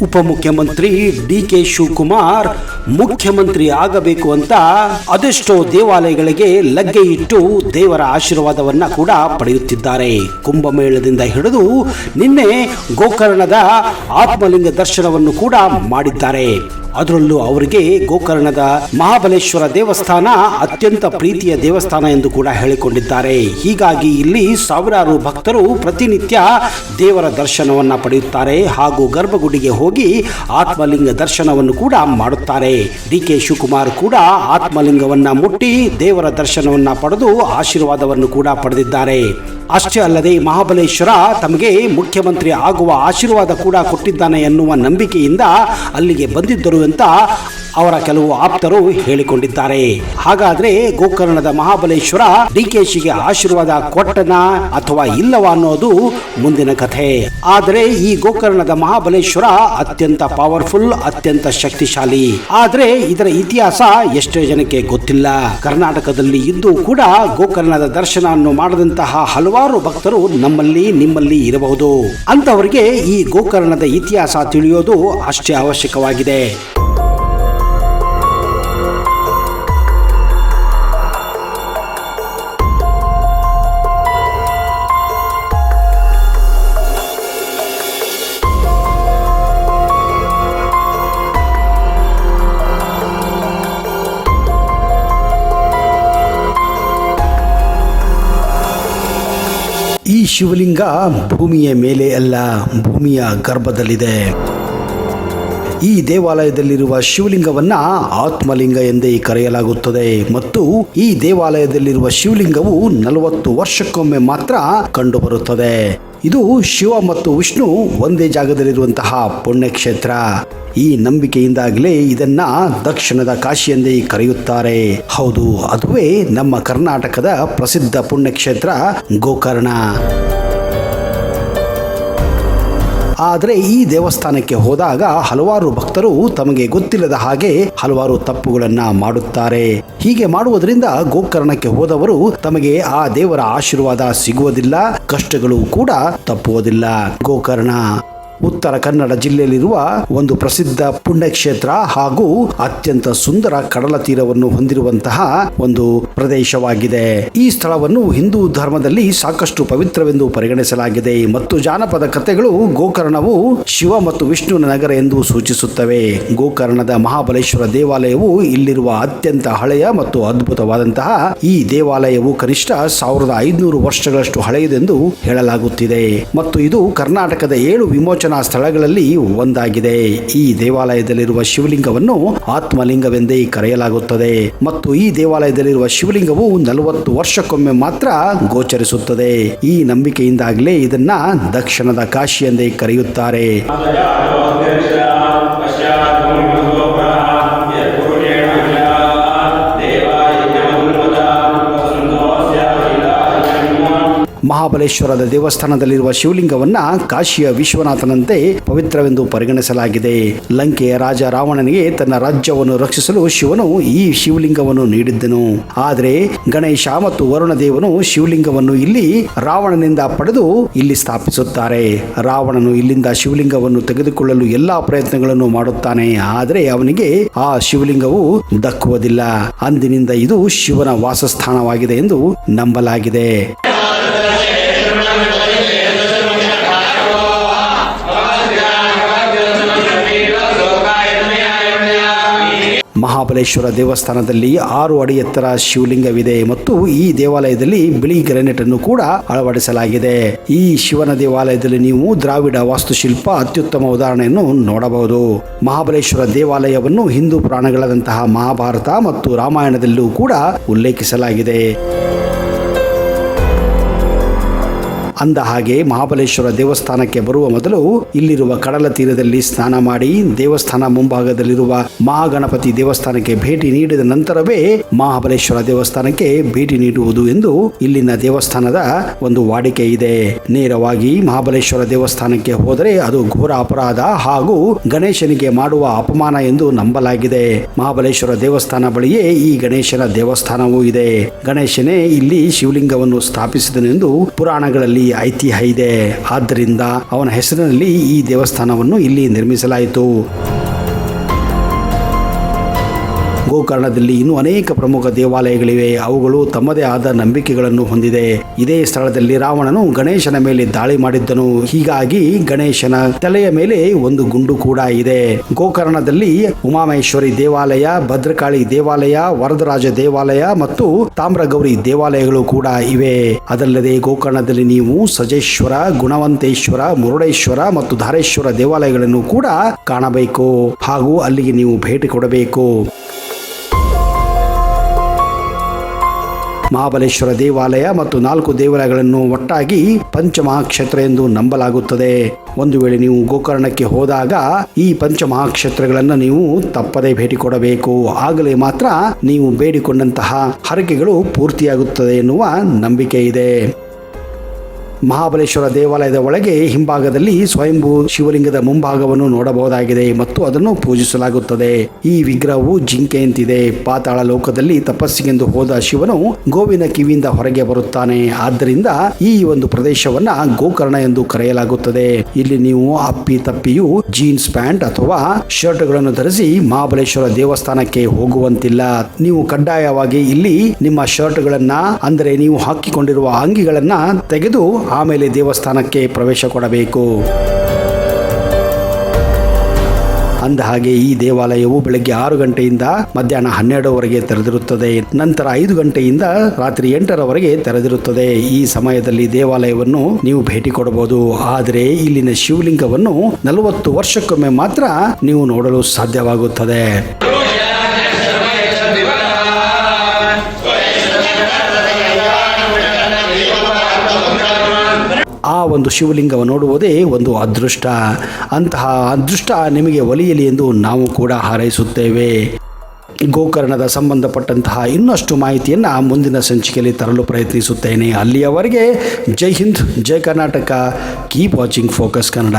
ಉಪಮುಖ್ಯಮಂತ್ರಿ ಡಿ.ಕೆ. ಶಿವಕುಮಾರ್ ಮುಖ್ಯಮಂತ್ರಿ ಆಗಬೇಕು ಅಂತ ಅದೆಷ್ಟೋ ದೇವಾಲಯಗಳಿಗೆ ಲಗ್ಗೆ ಇಟ್ಟು ದೇವರ ಆಶೀರ್ವಾದವನ್ನ ಕೂಡ ಪಡೆಯುತ್ತಿದ್ದಾರೆ. ಕುಂಭಮೇಳದಿಂದ ಹಿಡಿದು ನಿನ್ನೆ ಗೋಕರ್ಣದ ಆತ್ಮಲಿಂಗ ದರ್ಶನವನ್ನು ಕೂಡ ಮಾಡಿದ್ದಾರೆ. ಅದರಲ್ಲೂ ಅವರಿಗೆ ಗೋಕರ್ಣದ ಮಹಾಬಲೇಶ್ವರ ದೇವಸ್ಥಾನ ಅತ್ಯಂತ ಪ್ರೀತಿಯ ದೇವಸ್ಥಾನ ಎಂದು ಕೂಡ ಹೇಳಿಕೊಂಡಿದ್ದಾರೆ. ಹೀಗಾಗಿ ಇಲ್ಲಿ ಸಾವಿರಾರು ಭಕ್ತರು ಪ್ರತಿನಿತ್ಯ ದೇವರ ದರ್ಶನವನ್ನ ಪಡೆಯುತ್ತಾರೆ ಹಾಗೂ ಗರ್ಭಗುಡಿಗೆ ಹೋಗಿ ಆತ್ಮಲಿಂಗ ದರ್ಶನವನ್ನು ಕೂಡ ಮಾಡುತ್ತಾರೆ. ಡಿ.ಕೆ. ಶಿವಕುಮಾರ್ ಕೂಡ ಆತ್ಮಲಿಂಗವನ್ನ ಮುಟ್ಟಿ ದೇವರ ದರ್ಶನವನ್ನ ಪಡೆದು ಆಶೀರ್ವಾದವನ್ನು ಕೂಡ ಪಡೆದಿದ್ದಾರೆ. ಅಷ್ಟೇ ಅಲ್ಲದೆ ಮಹಾಬಲೇಶ್ವರ ತಮಗೆ ಮುಖ್ಯಮಂತ್ರಿ ಆಗುವ ಆಶೀರ್ವಾದ ಕೂಡ ಕೊಟ್ಟಿದ್ದಾನೆ ಎನ್ನುವ ನಂಬಿಕೆಯಿಂದ ಅಲ್ಲಿಗೆ ಬಂದಿದ್ದರು ಅಂತ ಅವರ ಕೆಲವು ಆಪ್ತರು ಹೇಳಿಕೊಂಡಿದ್ದಾರೆ. ಹಾಗಾದ್ರೆ ಗೋಕರ್ಣದ ಮಹಾಬಲೇಶ್ವರ ಡಿ.ಕೆ.ಶಿಗೆ ಆಶೀರ್ವಾದ ಕೊಟ್ಟನ ಅಥವಾ ಇಲ್ಲವಾ ಅನ್ನೋದು ಮುಂದಿನ ಕಥೆ. ಆದರೆ ಈ ಗೋಕರ್ಣದ ಮಹಾಬಲೇಶ್ವರ ಅತ್ಯಂತ ಪವರ್ಫುಲ್, ಅತ್ಯಂತ ಶಕ್ತಿಶಾಲಿ. ಆದ್ರೆ ಇದರ ಇತಿಹಾಸ ಎಷ್ಟೋ ಜನಕ್ಕೆ ಗೊತ್ತಿಲ್ಲ. ಕರ್ನಾಟಕದಲ್ಲಿ ಇದ್ದು ಕೂಡ ಗೋಕರ್ಣದ ದರ್ಶನವನ್ನು ಮಾಡದಂತಹ ಹಲವಾರು ಭಕ್ತರು ನಮ್ಮಲ್ಲಿ ನಿಮ್ಮಲ್ಲಿ ಇರಬಹುದು. ಅಂತವರಿಗೆ ಈ ಗೋಕರ್ಣದ ಇತಿಹಾಸ ತಿಳಿಯೋದು ಅಷ್ಟೇ ಅವಶ್ಯಕವಾಗಿದೆ. ಈ ಶಿವಲಿಂಗ ಭೂಮಿಯ ಮೇಲೆ ಅಲ್ಲ, ಭೂಮಿಯ ಗರ್ಭದಲ್ಲಿದೆ. ಈ ದೇವಾಲಯದಲ್ಲಿರುವ ಶಿವಲಿಂಗವನ್ನ ಆತ್ಮಲಿಂಗ ಎಂದೇ ಕರೆಯಲಾಗುತ್ತದೆ ಮತ್ತು ಈ ದೇವಾಲಯದಲ್ಲಿರುವ ಶಿವಲಿಂಗವು 40 ವರ್ಷಕ್ಕೊಮ್ಮೆ ಮಾತ್ರ ಕಂಡುಬರುತ್ತದೆ. ಇದು ಶಿವ ಮತ್ತು ವಿಷ್ಣು ಒಂದೇ ಜಾಗದಲ್ಲಿರುವಂತಹ ಪುಣ್ಯಕ್ಷೇತ್ರ. ಈ ನಂಬಿಕೆಯಿಂದಾಗಲೇ ಇದನ್ನ ದಕ್ಷಿಣದ ಕಾಶಿ ಎಂದೇ ಕರೆಯುತ್ತಾರೆ. ಹೌದು, ಅದುವೇ ನಮ್ಮ ಕರ್ನಾಟಕದ ಪ್ರಸಿದ್ಧ ಪುಣ್ಯಕ್ಷೇತ್ರ ಗೋಕರ್ಣ. ಆದರೆ ಈ ದೇವಸ್ಥಾನಕ್ಕೆ ಹೋದಾಗ ಹಲವಾರು ಭಕ್ತರು ತಮಗೆ ಗೊತ್ತಿಲ್ಲದ ಹಾಗೆ ಹಲವಾರು ತಪ್ಪುಗಳನ್ನ ಮಾಡುತ್ತಾರೆ. ಹೀಗೆ ಮಾಡುವುದರಿಂದ ಗೋಕರ್ಣಕ್ಕೆ ಹೋದವರು ತಮಗೆ ಆ ದೇವರ ಆಶೀರ್ವಾದ ಸಿಗುವುದಿಲ್ಲ, ಕಷ್ಟಗಳು ಕೂಡ ತಪ್ಪುವುದಿಲ್ಲ. ಗೋಕರ್ಣ ಉತ್ತರ ಕನ್ನಡ ಜಿಲ್ಲೆಯಲ್ಲಿರುವ ಒಂದು ಪ್ರಸಿದ್ಧ ಪುಣ್ಯಕ್ಷೇತ್ರ ಹಾಗೂ ಅತ್ಯಂತ ಸುಂದರ ಕಡಲ ತೀರವನ್ನು ಹೊಂದಿರುವಂತಹ ಒಂದು ಪ್ರದೇಶವಾಗಿದೆ. ಈ ಸ್ಥಳವನ್ನು ಹಿಂದೂ ಧರ್ಮದಲ್ಲಿ ಸಾಕಷ್ಟು ಪವಿತ್ರವೆಂದು ಪರಿಗಣಿಸಲಾಗಿದೆ ಮತ್ತು ಜಾನಪದ ಕಥೆಗಳು ಗೋಕರ್ಣವು ಶಿವ ಮತ್ತು ವಿಷ್ಣುವಿನ ನಗರ ಎಂದು ಸೂಚಿಸುತ್ತವೆ. ಗೋಕರ್ಣದ ಮಹಾಬಲೇಶ್ವರ ದೇವಾಲಯವು ಇಲ್ಲಿರುವ ಅತ್ಯಂತ ಹಳೆಯ ಮತ್ತು ಅದ್ಭುತವಾದಂತಹ ಈ ದೇವಾಲಯವು ಕನಿಷ್ಠ 1500 ವರ್ಷಗಳಷ್ಟು ಹಳೆಯದೆಂದು ಹೇಳಲಾಗುತ್ತಿದೆ ಮತ್ತು ಇದು ಕರ್ನಾಟಕದ 7 ವಿಮೋಚನಾ ಸ್ಥಳಗಳಲ್ಲಿ ಒಂದಾಗಿದೆ. ಈ ದೇವಾಲಯದಲ್ಲಿರುವ ಶಿವಲಿಂಗವನ್ನು ಆತ್ಮಲಿಂಗವೆಂದೇ ಕರೆಯಲಾಗುತ್ತದೆ ಮತ್ತು ಈ ದೇವಾಲಯದಲ್ಲಿರುವ ಶಿವಲಿಂಗವು 40 ವರ್ಷಕ್ಕೊಮ್ಮೆ ಮಾತ್ರ ಗೋಚರಿಸುತ್ತದೆ. ಈ ನಂಬಿಕೆಯಿಂದಾಗಲೇ ಇದನ್ನ ದಕ್ಷಿಣದ ಕಾಶಿ ಎಂದೇ ಕರೆಯುತ್ತಾರೆ. ಮಹಾಬಲೇಶ್ವರದ ದೇವಸ್ಥಾನದಲ್ಲಿರುವ ಶಿವಲಿಂಗವನ್ನ ಕಾಶಿಯ ವಿಶ್ವನಾಥನಂತೆ ಪವಿತ್ರವೆಂದು ಪರಿಗಣಿಸಲಾಗಿದೆ. ಲಂಕೆಯ ರಾಜ ರಾವಣನಿಗೆ ತನ್ನ ರಾಜ್ಯವನ್ನು ರಕ್ಷಿಸಲು ಶಿವನು ಈ ಶಿವಲಿಂಗವನ್ನು ನೀಡಿದ್ದನು. ಆದರೆ ಗಣೇಶ ಮತ್ತು ವರುಣ ದೇವನು ಶಿವಲಿಂಗವನ್ನು ಇಲ್ಲಿ ರಾವಣನಿಂದ ಪಡೆದು ಇಲ್ಲಿ ಸ್ಥಾಪಿಸುತ್ತಾರೆ. ರಾವಣನು ಇಲ್ಲಿಂದ ಶಿವಲಿಂಗವನ್ನು ತೆಗೆದುಕೊಳ್ಳಲು ಎಲ್ಲಾ ಪ್ರಯತ್ನಗಳನ್ನು ಮಾಡುತ್ತಾನೆ, ಆದರೆ ಅವನಿಗೆ ಆ ಶಿವಲಿಂಗವು ದಕ್ಕುವುದಿಲ್ಲ. ಅಂದಿನಿಂದ ಇದು ಶಿವನ ವಾಸಸ್ಥಾನವಾಗಿದೆ ಎಂದು ನಂಬಲಾಗಿದೆ. ಮಹಾಬಲೇಶ್ವರ ದೇವಸ್ಥಾನದಲ್ಲಿ 6 ಅಡಿ ಎತ್ತರ ಶಿವಲಿಂಗವಿದೆ ಮತ್ತು ಈ ದೇವಾಲಯದಲ್ಲಿ ಬಿಳಿ ಗ್ರಾನೈಟ್ ಅನ್ನು ಕೂಡ ಅಳವಡಿಸಲಾಗಿದೆ. ಈ ಶಿವನ ದೇವಾಲಯದಲ್ಲಿ ನೀವು ದ್ರಾವಿಡ ವಾಸ್ತುಶಿಲ್ಪ ಅತ್ಯುತ್ತಮ ಉದಾಹರಣೆಯನ್ನು ನೋಡಬಹುದು. ಮಹಾಬಲೇಶ್ವರ ದೇವಾಲಯವನ್ನು ಹಿಂದೂ ಪುರಾಣಗಳಾದಂತಹ ಮಹಾಭಾರತ ಮತ್ತು ರಾಮಾಯಣದಲ್ಲೂ ಕೂಡ ಉಲ್ಲೇಖಿಸಲಾಗಿದೆ. ಅಂದ ಹಾಗೆ ಮಹಾಬಲೇಶ್ವರ ದೇವಸ್ಥಾನಕ್ಕೆ ಬರುವ ಮೊದಲು ಇಲ್ಲಿರುವ ಕಡಲ ತೀರದಲ್ಲಿ ಸ್ನಾನ ಮಾಡಿ ದೇವಸ್ಥಾನ ಮುಂಭಾಗದಲ್ಲಿರುವ ಮಹಾಗಣಪತಿ ದೇವಸ್ಥಾನಕ್ಕೆ ಭೇಟಿ ನೀಡಿದ ನಂತರವೇ ಮಹಾಬಲೇಶ್ವರ ದೇವಸ್ಥಾನಕ್ಕೆ ಭೇಟಿ ನೀಡುವುದು ಎಂದು ಇಲ್ಲಿನ ದೇವಸ್ಥಾನದ ಒಂದು ವಾಡಿಕೆ ಇದೆ. ನೇರವಾಗಿ ಮಹಾಬಲೇಶ್ವರ ದೇವಸ್ಥಾನಕ್ಕೆ ಹೋದರೆ ಅದು ಘೋರ ಅಪರಾಧ ಹಾಗೂ ಗಣೇಶನಿಗೆ ಮಾಡುವ ಅಪಮಾನ ಎಂದು ನಂಬಲಾಗಿದೆ. ಮಹಾಬಲೇಶ್ವರ ದೇವಸ್ಥಾನ ಬಳಿಯೇ ಈ ಗಣೇಶನ ದೇವಸ್ಥಾನವೂ ಇದೆ. ಗಣೇಶನೇ ಇಲ್ಲಿ ಶಿವಲಿಂಗವನ್ನು ಸ್ಥಾಪಿಸಿದನೆಂದು ಪುರಾಣಗಳಲ್ಲಿ ಅಲ್ಲಿ ಐತಿಹ್ಯ ಇದೆ. ಆದ್ದರಿಂದ ಅವನ ಹೆಸರಿನಲ್ಲಿ ಈ ದೇವಸ್ಥಾನವನ್ನು ಇಲ್ಲಿ ನಿರ್ಮಿಸಲಾಯಿತು. ಗೋಕರ್ಣದಲ್ಲಿ ಇನ್ನೂ ಅನೇಕ ಪ್ರಮುಖ ದೇವಾಲಯಗಳಿವೆ. ಅವುಗಳು ತಮ್ಮದೇ ಆದ ನಂಬಿಕೆಗಳನ್ನು ಹೊಂದಿದೆ. ಇದೇ ಸ್ಥಳದಲ್ಲಿ ರಾವಣನು ಗಣೇಶನ ಮೇಲೆ ದಾಳಿ ಮಾಡಿದ್ದನು. ಹೀಗಾಗಿ ಗಣೇಶನ ತಲೆಯ ಮೇಲೆ ಒಂದು ಗುಂಡು ಕೂಡ ಇದೆ. ಗೋಕರ್ಣದಲ್ಲಿ ಉಮಾಮಹೇಶ್ವರಿ ದೇವಾಲಯ, ಭದ್ರಕಾಳಿ ದೇವಾಲಯ, ವರದರಾಜ ದೇವಾಲಯ ಮತ್ತು ತಾಮ್ರಗೌರಿ ದೇವಾಲಯಗಳು ಕೂಡ ಇವೆ. ಅದಲ್ಲದೆ ಗೋಕರ್ಣದಲ್ಲಿ ನೀವು ಸಜೇಶ್ವರ, ಗುಣವಂತೇಶ್ವರ, ಮುರುಡೇಶ್ವರ ಮತ್ತು ಧಾರೇಶ್ವರ ದೇವಾಲಯಗಳನ್ನು ಕೂಡ ಕಾಣಬೇಕು ಹಾಗೂ ಅಲ್ಲಿಗೆ ನೀವು ಭೇಟಿ ಕೊಡಬೇಕು. ಮಹಾಬಲೇಶ್ವರ ದೇವಾಲಯ ಮತ್ತು 4 ದೇವಾಲಯಗಳನ್ನು ಒಟ್ಟಾಗಿ ಪಂಚಮಹಾಕ್ಷೇತ್ರ ಎಂದು ನಂಬಲಾಗುತ್ತದೆ. ಒಂದು ವೇಳೆ ನೀವು ಗೋಕರ್ಣಕ್ಕೆ ಹೋದಾಗ ಈ ಪಂಚಮಹಾಕ್ಷೇತ್ರಗಳನ್ನು ನೀವು ತಪ್ಪದೇ ಭೇಟಿ ಕೊಡಬೇಕು. ಆಗಲೇ ಮಾತ್ರ ನೀವು ಬೇಡಿಕೊಂಡಂತಹ ಹರಕೆಗಳು ಪೂರ್ತಿಯಾಗುತ್ತದೆ ಎನ್ನುವ ನಂಬಿಕೆ ಇದೆ. ಮಹಾಬಲೇಶ್ವರ ದೇವಾಲಯದ ಒಳಗೆ ಹಿಂಭಾಗದಲ್ಲಿ ಸ್ವಯಂಭೂ ಶಿವಲಿಂಗದ ಮುಂಭಾಗವನ್ನು ನೋಡಬಹುದಾಗಿದೆ ಮತ್ತು ಅದನ್ನು ಪೂಜಿಸಲಾಗುತ್ತದೆ. ಈ ವಿಗ್ರಹವು ಜಿಂಕೆಯಂತಿದೆ. ಪಾತಾಳ ಲೋಕದಲ್ಲಿ ತಪಸ್ಸಿಗೆಂದು ಹೋದ ಶಿವನು ಗೋವಿನ ಕಿವಿಯಿಂದ ಹೊರಗೆ ಬರುತ್ತಾನೆ. ಆದ್ದರಿಂದ ಈ ಒಂದು ಪ್ರದೇಶವನ್ನ ಗೋಕರ್ಣ ಎಂದು ಕರೆಯಲಾಗುತ್ತದೆ. ಇಲ್ಲಿ ನೀವು ಅಪ್ಪಿ ತಪ್ಪಿಯು ಜೀನ್ಸ್ ಪ್ಯಾಂಟ್ ಅಥವಾ ಶರ್ಟ್ಗಳನ್ನು ಧರಿಸಿ ಮಹಾಬಲೇಶ್ವರ ದೇವಸ್ಥಾನಕ್ಕೆ ಹೋಗುವಂತಿಲ್ಲ. ನೀವು ಕಡ್ಡಾಯವಾಗಿ ಇಲ್ಲಿ ನಿಮ್ಮ ಶರ್ಟ್ಗಳನ್ನ, ಅಂದರೆ ನೀವು ಹಾಕಿಕೊಂಡಿರುವ ಅಂಗಿಗಳನ್ನ ತೆಗೆದು ಆಮೇಲೆ ದೇವಸ್ಥಾನಕ್ಕೆ ಪ್ರವೇಶ ಕೊಡಬೇಕು. ಅಂದ ಹಾಗೆ ಈ ದೇವಾಲಯವು ಬೆಳಗ್ಗೆ 6 ಗಂಟೆಯಿಂದ ಮಧ್ಯಾಹ್ನ 12ವರೆಗೆ ತೆರೆದಿರುತ್ತದೆ. ನಂತರ 5 ಗಂಟೆಯಿಂದ ರಾತ್ರಿ 8ರವರೆಗೆ ತೆರೆದಿರುತ್ತದೆ. ಈ ಸಮಯದಲ್ಲಿ ದೇವಾಲಯವನ್ನು ನೀವು ಭೇಟಿ ಕೊಡಬಹುದು. ಆದರೆ ಇಲ್ಲಿನ ಶಿವಲಿಂಗವನ್ನು 40 ವರ್ಷಕ್ಕೊಮ್ಮೆ ಮಾತ್ರ ನೀವು ನೋಡಲು ಸಾಧ್ಯವಾಗುತ್ತದೆ. ಆ ಒಂದು ಶಿವಲಿಂಗವನ್ನು ನೋಡುವುದೇ ಒಂದು ಅದೃಷ್ಟ. ಅಂತಹ ಅದೃಷ್ಟ ನಿಮಗೆ ಒಲಿಯಲಿ ಎಂದು ನಾವು ಕೂಡ ಹಾರೈಸುತ್ತೇವೆ. ಗೋಕರ್ಣದ ಸಂಬಂಧಪಟ್ಟಂತಹ ಇನ್ನಷ್ಟು ಮಾಹಿತಿಯನ್ನು ಮುಂದಿನ ಸಂಚಿಕೆಯಲ್ಲಿ ತರಲು ಪ್ರಯತ್ನಿಸುತ್ತೇನೆ. ಅಲ್ಲಿಯವರೆಗೆ Jai Hind, Jai Karnataka. Keep watching Focus Kannada.